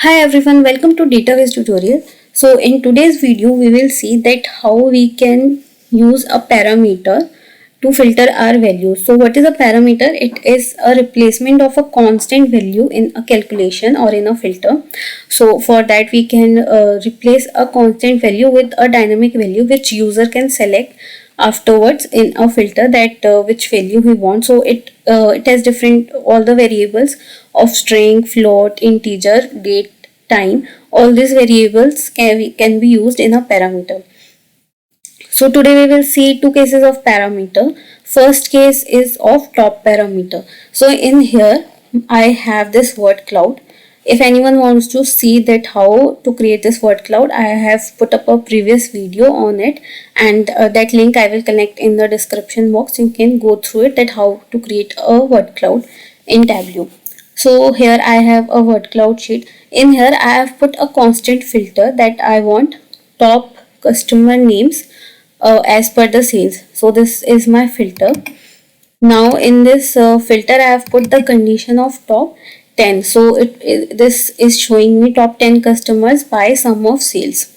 Hi everyone, welcome to database tutorial. So in today's video we will see that how we can use a parameter to filter our values. So what is a parameter? It is a replacement of a constant value in a calculation or in a filter. So for that we can replace a constant value with a dynamic value which user can select afterwards in a filter that which value he wants. So it has different all the variables of string, float, integer, date, time. All these variables can be used in a parameter. So today we will see two cases of parameter. First case is of top parameter. So in here I have this word cloud. If anyone wants to see that how to create this word cloud, I have put up a previous video on it, and that link I will connect in the description box. You can go through it, that how to create a word cloud in Tableau. So here I have a word cloud sheet. In here I have put a constant filter that I want top customer names as per the sales. So this is my filter. Now in this filter I have put the condition of top 10. So this is showing me top 10 customers by sum of sales.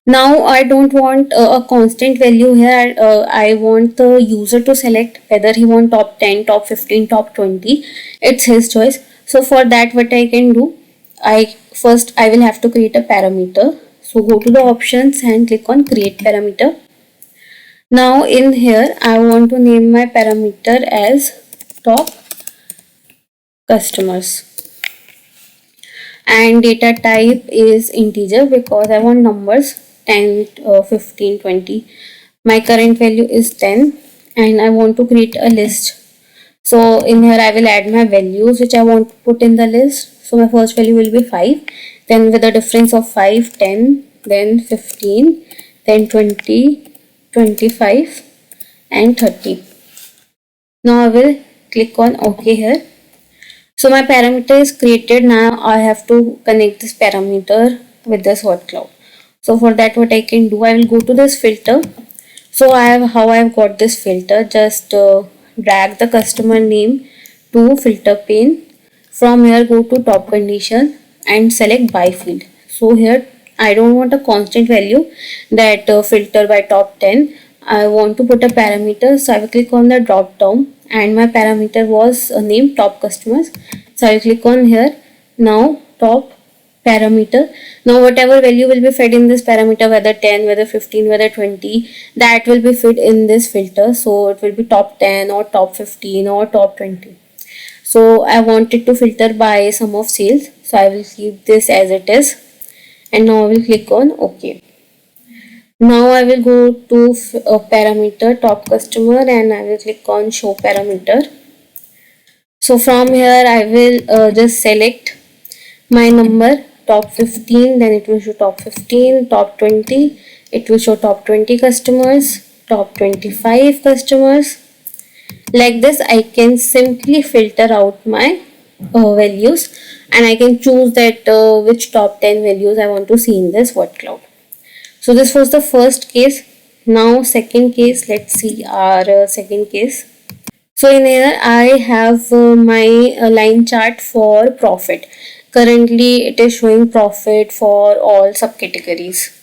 Now I don't want a constant value here. I want the user to select whether he want top 10, top 15, top 20. It's his choice. So for that what I can do, I will have to create a parameter. So go to the options and click on create parameter. Now in here I want to name my parameter as top customers, and data type is integer because I want numbers 10, 15, 20. My current value is 10 and I want to create a list. So in here I will add my values which I want to put in the list. So my first value will be 5, then with a difference of 5, 10, then 15, then 20, 25 and 30. Now I will click on OK here. So my parameter is created. Now I have to connect this parameter with this word cloud. So for that what I can do, I will go to this filter. So I have got this filter. Just drag the customer name to filter pane. From here go to top condition and select by field. So here I don't want a constant value that filter by top 10. I want to put a parameter. So I will click on the drop down and my parameter was named top customers. So I will click on here. Now top parameter. Now whatever value will be fed in this parameter, whether 10, whether 15, whether 20, that will be fed in this filter. So it will be top 10 or top 15 or top 20. So I want it to filter by sum of sales. So I will keep this as it is. And now I will click on OK. Now I will go to parameter top customer and I will click on show parameter. So from here I will just select my number top 15, then it will show top 15, top 20, it will show top 20 customers, top 25 customers. Like this I can simply filter out my values and I can choose that which top 10 values I want to see in this word cloud. So this was the first case. Now second case, let's see our second case. So in here I have my line chart for profit. Currently it is showing profit for all subcategories.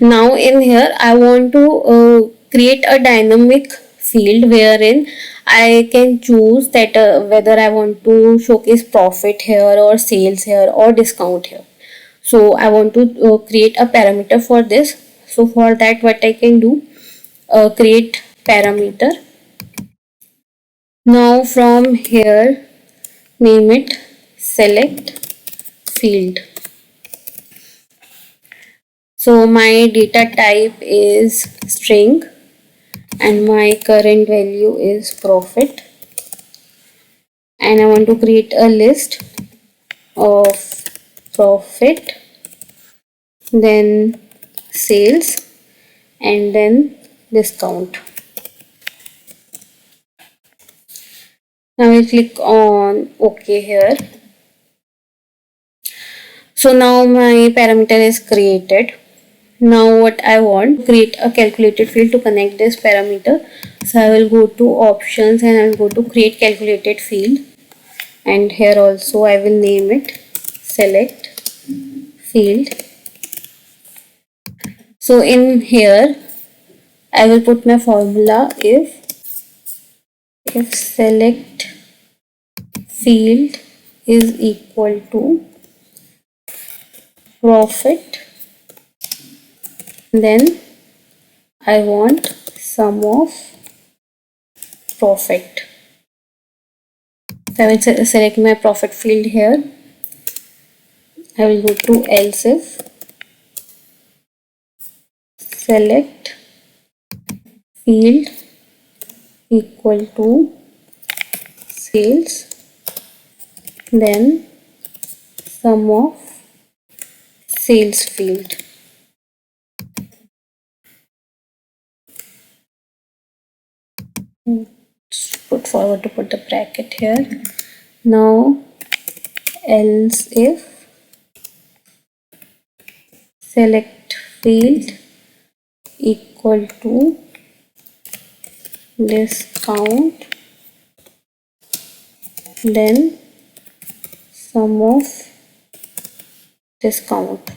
Now in here I want to create a dynamic field wherein I can choose that whether I want to showcase profit here or sales here or discount here. So I want to create a parameter for this. So for that what I can do, create parameter. Now from here name it select field. So my data type is string and my current value is profit, and I want to create a list of profit, then sales and then discount. Now I click on OK here. So now my parameter is created. Now what I want, create a calculated field to connect this parameter. So I will go to options and I will go to create calculated field, and here also I will name it select field. So in here I will put my formula if select field is equal to profit, then I want sum of profit. So I will select my profit field here. I will go to else if select field equal to sales, then sum of sales field. Put forward to put the bracket here. Now else if select field equal to discount, then sum of discount.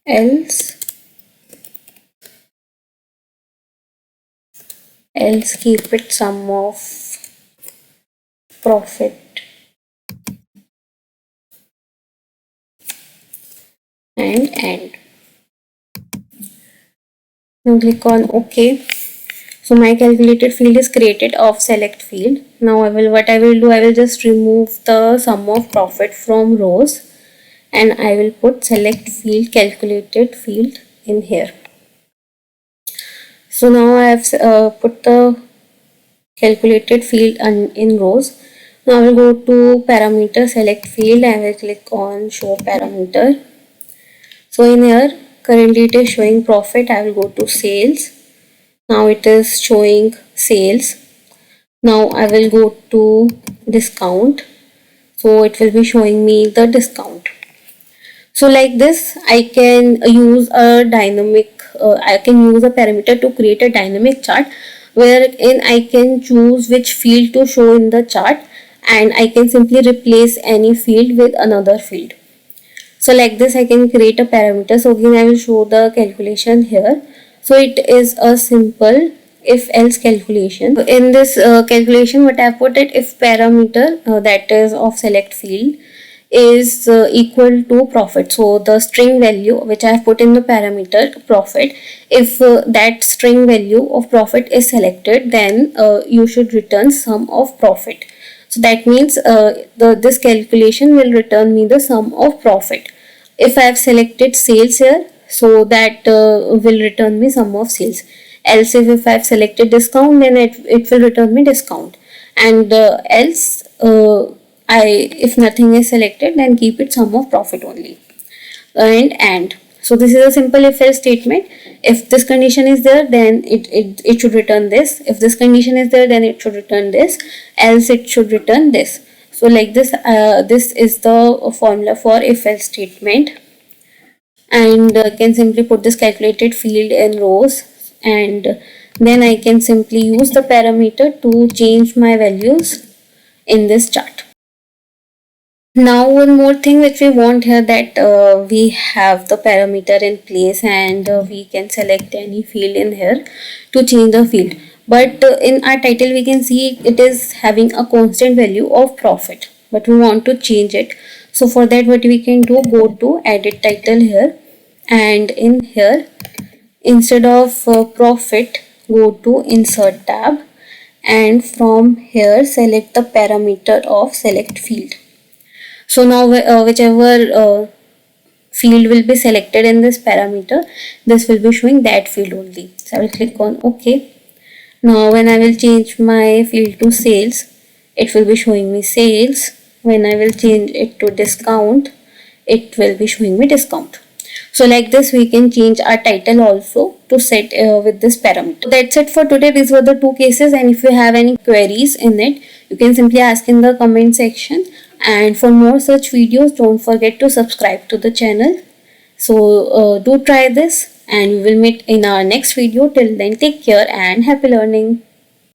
Else keep it sum of profit and end. Now click on OK. So my calculated field is created of select field. Now I will just remove the sum of profit from rows and I will put select field calculated field in here. So now I have put the calculated field in rows. Now I will go to parameter select field and I will click on show parameter. So in here currently it is showing profit. I will go to sales. Now it is showing sales. Now I will go to discount. So it will be showing me the discount. So like this I can use a parameter to create a dynamic chart wherein I can choose which field to show in the chart and I can simply replace any field with another field. So like this I can create a parameter. So again I will show the calculation here. So it is a simple if else calculation. So in this calculation what I have put it, if parameter that is of select field is equal to profit. So the string value which I have put in the parameter profit, if that string value of profit is selected, then you should return sum of profit. So that means this calculation will return me the sum of profit. If I have selected sales here, so that will return me sum of sales. Else if I have selected discount, then it will return me discount. And else if nothing is selected, then keep it sum of profit only. And so this is a simple if else statement. If this condition is there, then it should return this. If this condition is there, then it should return this. Else it should return this. So like this, this is the formula for if else statement. And I can simply put this calculated field in rows, and then I can simply use the parameter to change my values in this chart. Now one more thing which we want here, that we have the parameter in place and we can select any field in here to change the field. But in our title we can see it is having a constant value of profit, but we want to change it. So for that what we can do, go to edit title here, and in here instead of profit, go to insert tab, and from here select the parameter of select field. So now whichever field will be selected in this parameter, this will be showing that field only. So I will click on OK. Now when I will change my field to sales, it will be showing me sales. When I will change it to discount, it will be showing me discount. So like this we can change our title also to set with this parameter. So that's it for today. These were the two cases, and if you have any queries in it, you can simply ask in the comment section. And for more such videos, don't forget to subscribe to the channel. So do try this, and we will meet in our next video. Till then, take care and happy learning.